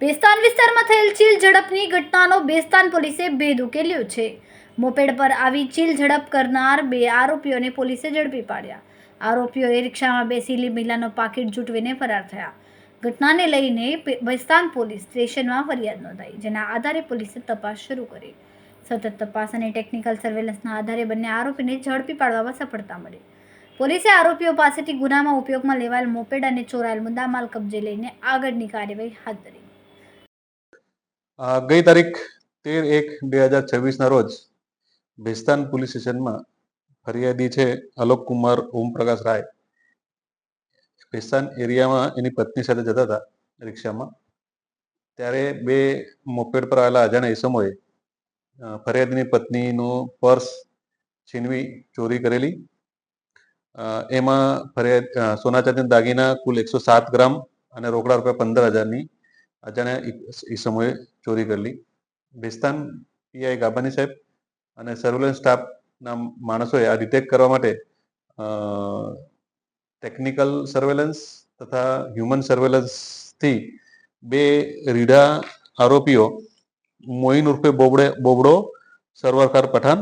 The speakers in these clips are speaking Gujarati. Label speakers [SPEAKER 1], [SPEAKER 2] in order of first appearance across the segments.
[SPEAKER 1] બેસ્તાન વિસ્તારમાં થયેલ ચીલ ઝડપની ઘટનાનો બેસ્તાન પોલીસે ભેદ ઉકેલ્યો છે. મોપેડ પર આવી ચીલ ઝડપ કરનાર 2 આરોપીઓને પોલીસે ઝડપી પાડ્યા. આરોપીઓએ રિક્ષામાં બેસેલી મહિલાનો પાકીટ ઝૂંટવીને ફરાર થયા. ઘટનાને લઈને બેસ્તાન પોલીસ સ્ટેશનમાં ફરિયાદ નોંધાઈ, જેના આધારે પોલીસે તપાસ શરૂ કરી. સતત તપાસ અને ટેકનિકલ સર્વેલન્સના આધારે બંને આરોપીને ઝડપી પાડવામાં સફળતા મળી. પોલીસે આરોપીઓ પાસેથી ગુનામાં ઉપયોગમાં લેવાયેલ મોપેડ અને ચોરાયેલ મુદ્દામાલ કબજે લઈને આગળની કાર્યવાહી હાથ ધરી.
[SPEAKER 2] ગઈ તારીખ 13/1/2026 ના રોજ બેસ્તાન પોલીસ સ્ટેશનમાં ફરિયાદી છે અલોક કુમાર ઓમપ્રકાશ રાય બેસ્તાન એરિયામાં એની પત્ની સાથે જતા હતા રિક્ષામાં. ત્યારે 2 મોપેડ પર આવેલા અજાણ્યા ઈસમોએ ફરિયાદીની પત્નીનું પર્સ છીનવી ચોરી કરેલી. એમાં સોના ચાંદીના દાગીના કુલ 107 ગ્રામ અને રોકડા રૂપિયા 15,000ની અજાણ્યા ઈસમોએ ચોરી કરેલી. બેસ્તાન પીઆઈ ગાબાની સાહેબ અને સર્વેલન્સ સ્ટાફના માણસોએ આ ડિટેક્ટ કરવા માટે ટેકનિકલ સર્વેલન્સ તથા હ્યુમન સર્વેલન્સથી 2 રીઢા આરોપીઓ મોઇન ઉર્ફે બોબડો સરવરકાર પઠાણ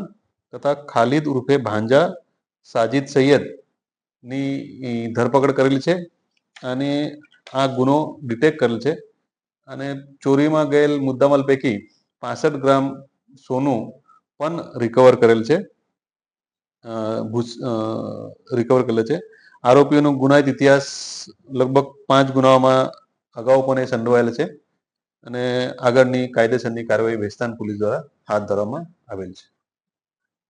[SPEAKER 2] તથા ખાલિદ ઉર્ફે ભાંજા સાજિદ સૈયદની ધરપકડ કરેલી છે અને આ ગુનો ડિટેક્ટ કરેલ છે. અને ચોરીમાં ગયેલ મુદ્દામાલ પૈકી 65 ગ્રામ સોનું પણ રિકવર કરેલ છે. આરોપીઓનો ગુનાહિત ઇતિહાસ લગભગ 5 ગુનાઓમાં અગાઉ પણ એ સંડોવાયેલ છે અને આગળની કાયદેસરની કાર્યવાહી બેસ્તાન પોલીસ દ્વારા હાથ ધરવામાં આવેલ છે.